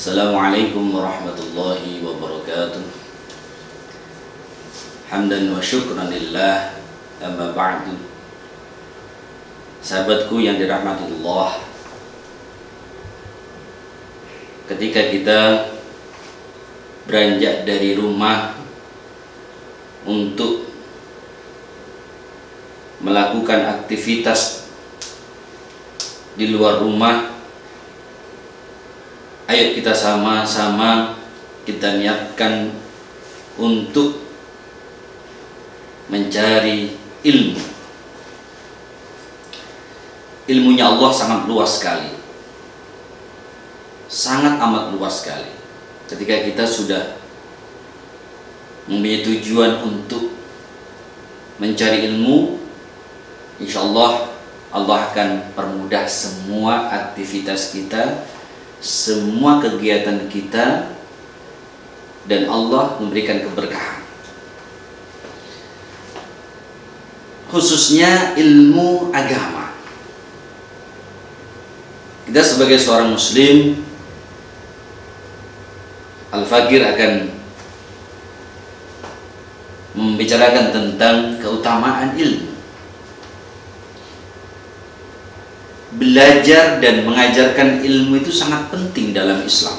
Assalamualaikum warahmatullahi wabarakatuh. Hamdan wa syukran lillah, amma ba'du. Sahabatku yang dirahmati Allah, ketika kita beranjak dari rumah untuk melakukan aktivitas di luar rumah, ayo kita sama-sama kita niatkan untuk mencari ilmu. Ilmunya Allah sangat luas sekali, sangat amat luas sekali. Ketika kita sudah mempunyai tujuan untuk mencari ilmu, insya Allah Allah akan permudah semua aktivitas kita, semua kegiatan kita, dan Allah memberikan keberkahan, khususnya ilmu agama. Kita sebagai seorang muslim, Al-Fakir akan membicarakan tentang keutamaan ilmu. Belajar dan mengajarkan ilmu itu sangat penting dalam Islam.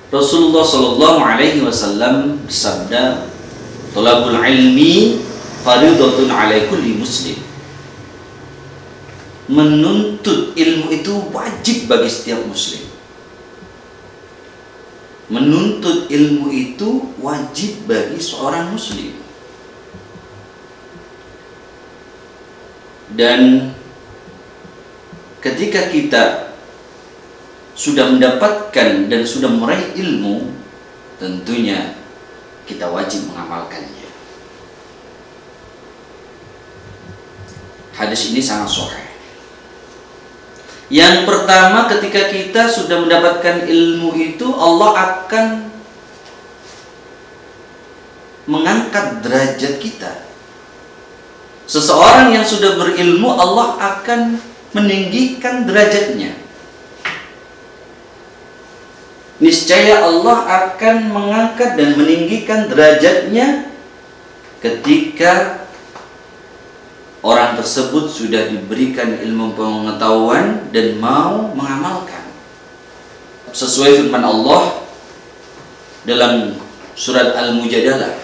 Rasulullah Shallallahu Alaihi Wasallam bersabda, "Thalabul ilmi fardhatun ala kulli muslim." Menuntut ilmu itu wajib bagi setiap muslim. Menuntut ilmu itu wajib bagi seorang muslim. Dan ketika kita sudah mendapatkan dan sudah meraih ilmu, tentunya kita wajib mengamalkannya. Hadis ini sangat sahih. Yang pertama, ketika kita sudah mendapatkan ilmu itu, Allah akan mengangkat derajat kita. Seseorang yang sudah berilmu, Allah akan meninggikan derajatnya. Niscaya Allah akan mengangkat dan meninggikan derajatnya ketika orang tersebut sudah diberikan ilmu pengetahuan dan mau mengamalkan. Sesuai firman Allah dalam surat Al-Mujadalah,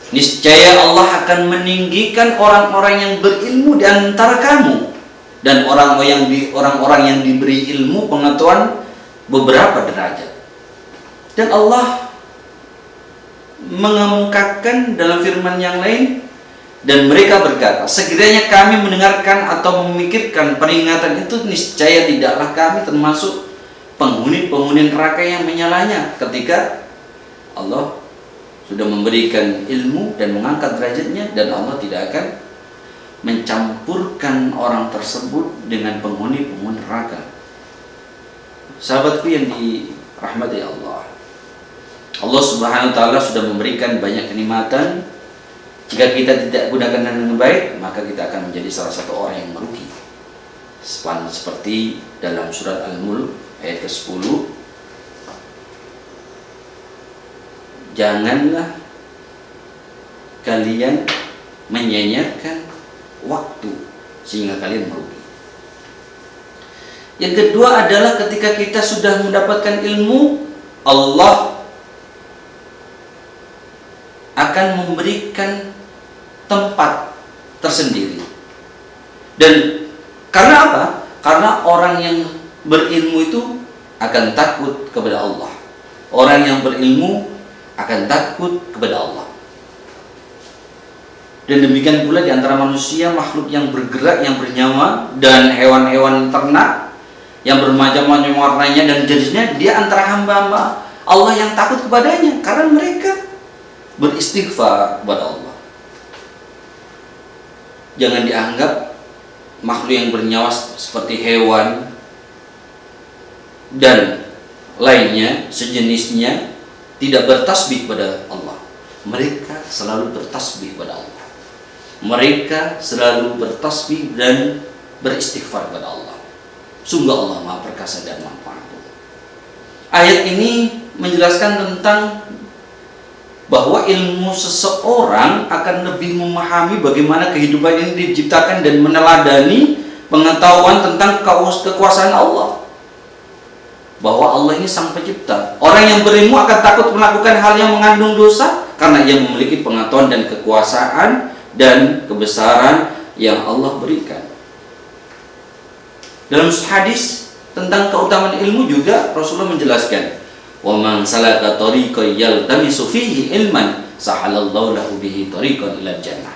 niscaya Allah akan meninggikan orang-orang yang berilmu di antara kamu dan orang-orang yang diberi ilmu pengetahuan beberapa derajat. Dan Allah mengemukakan dalam firman yang lain, dan mereka berkata, sekiranya kami mendengarkan atau memikirkan peringatan itu, niscaya tidaklah kami termasuk penghuni-penghuni neraka yang menyalahnya. Ketika Allah sudah memberikan ilmu dan mengangkat derajatnya, dan Allah tidak akan mencampurkan orang tersebut dengan penghuni-penghuni neraka. Sahabatku yang dirahmati Allah, Allah Subhanahu wa taala sudah memberikan banyak kenikmatan. Jika kita tidak gunakan dengan baik, maka kita akan menjadi salah satu orang yang merugi. Seperti dalam surat Al-Mulk ayat ke-10, janganlah kalian menyia-nyiakan waktu sehingga kalian merugi. Yang kedua adalah ketika kita sudah mendapatkan ilmu, Allah akan memberikan tempat tersendiri. Dan karena apa? Karena orang yang berilmu itu akan takut kepada Allah. Orang yang berilmu akan takut kepada Allah. Dan demikian pula di antara manusia, makhluk yang bergerak, yang bernyawa, dan hewan-hewan ternak yang bermacam-macam warnanya dan jenisnya, dia antara hamba-hamba Allah yang takut kepadanya karena mereka beristighfar kepada Allah. Jangan dianggap makhluk yang bernyawa seperti hewan dan lainnya sejenisnya tidak bertasbih kepada Allah. Mereka selalu bertasbih kepada Allah. Mereka selalu bertasbih dan beristighfar kepada Allah. Sungguh Allah Maha Perkasa dan Maha Pengampun. Ayat ini menjelaskan tentang bahwa ilmu seseorang akan lebih memahami bagaimana kehidupan ini diciptakan dan meneladani pengetahuan tentang kekuasaan Allah. Bahwa Allah ini sang pencipta. Orang yang berilmu akan takut melakukan hal yang mengandung dosa karena ia memiliki pengetahuan dan kekuasaan dan kebesaran yang Allah berikan. Dalam hadis tentang keutamaan ilmu juga Rasulullah menjelaskan, "Wa man salaka tariqan yaltamisu fihi ilman, sahalallahu lahu bihi tariqan ilal jannah."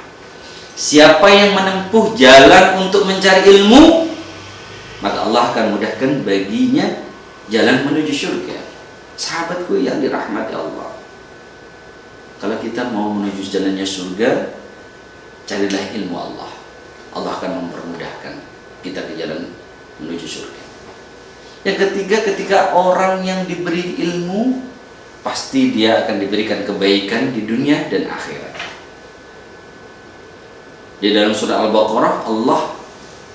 Siapa yang menempuh jalan untuk mencari ilmu, maka Allah akan mudahkan baginya jalan menuju surga. Sahabatku yang dirahmati Allah, kalau kita mau menuju jalannya surga, carilah ilmu Allah. Allah akan mempermudahkan kita ke jalan menuju surga. Yang ketiga, ketika orang yang diberi ilmu, pasti dia akan diberikan kebaikan di dunia dan akhirat. Di dalam surah Al-Baqarah Allah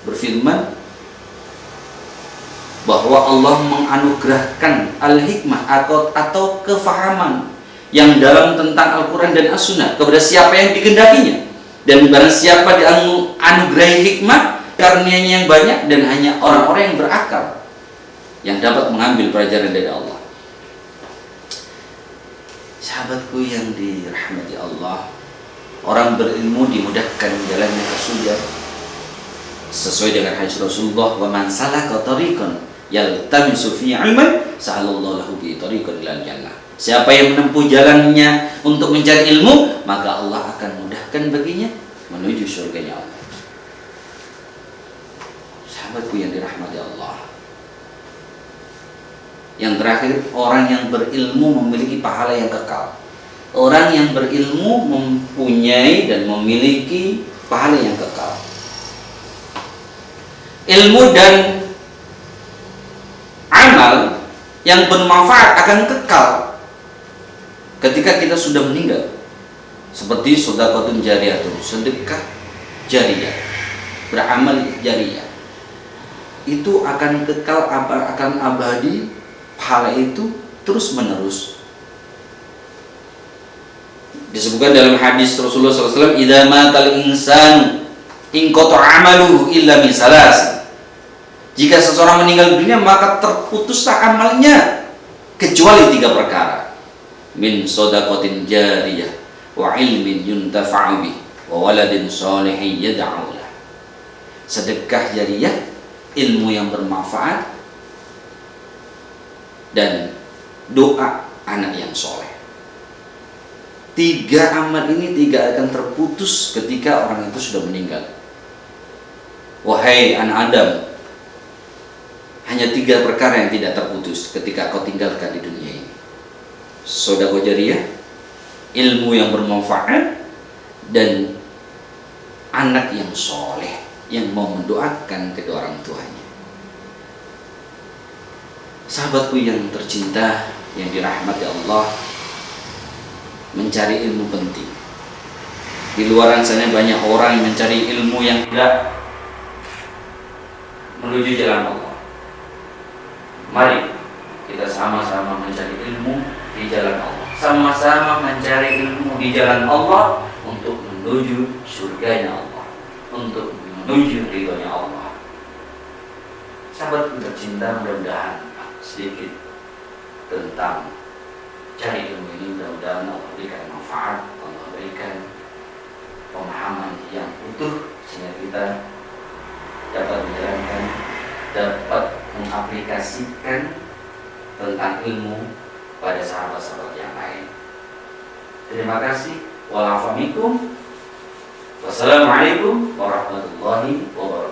berfirman bahwa Allah menganugerahkan al-hikmah atau kefahaman yang dalam tentang Al-Quran dan As-Sunnah kepada siapa yang dikehendakinya. Dan barang siapa dianugerahi hikmah, karunia-Nya yang banyak, dan hanya orang-orang yang berakal yang dapat mengambil pelajaran dari Allah. Sahabatku yang dirahmati Allah, orang berilmu dimudahkan jalannya ke surga sesuai dengan hadis Rasulullah, "Wa man salaka tariqan yaltamisu fihi 'ilman, sahalallahu lahu bihi tariqan ilal jannah." Siapa yang menempuh jalannya untuk mencari ilmu, maka Allah akan mudahkan baginya menuju surganya Allah. Sahabatku yang dirahmati Allah, yang terakhir, orang yang berilmu memiliki pahala yang kekal. Orang yang berilmu mempunyai dan memiliki pahala yang kekal. Ilmu dan amal yang bermanfaat akan kekal ketika kita sudah meninggal, seperti sedekahun jariyah, sedekah jariyah, beramal jariyah, itu akan kekal, akan abadi, pahala itu terus menerus. Disebutkan dalam hadis Rasulullah SAW, "Idza matal insanu inqata'a amaluhu illa min salas." Jika seseorang meninggal dunia, maka terputuslah amalnya kecuali 3 perkara. Min shadaqatin jariyah, wa ilmin yuntafa'u bih, wa waladin shalihin yad'u lah. Sedekah jariyah, ilmu yang bermanfaat, dan doa anak yang soleh. 3 amal ini tidak akan terputus ketika orang itu sudah meninggal. Wahai anak Adam, hanya 3 perkara yang tidak terputus ketika kau tinggalkan di dunia ini: sedekah jariyah, ilmu yang bermanfaat, dan anak yang soleh yang mau mendoakan kedua orang tuanya. Sahabatku yang tercinta, yang dirahmati Allah, mencari ilmu penting. Di luaran sana banyak orang yang mencari ilmu yang tidak menuju jalan Allah. Mari kita sama-sama mencari ilmu di jalan Allah. Sama-sama mencari ilmu di jalan Allah untuk menuju surganya Allah, untuk menuju ridhonya Allah. Sahabatku tercinta, mudah-mudahan sedikit tentang cari ilmu ini, mudah-mudahan Allah berikan manfaat, Allah berikan pemahaman yang utuh sehingga kita dapat menjalankan, dapat mengaplikasikan tentang ilmu pada sahabat-sahabat yang lain. Terima kasih. Wassalamualaikum warahmatullahi wabarakatuh.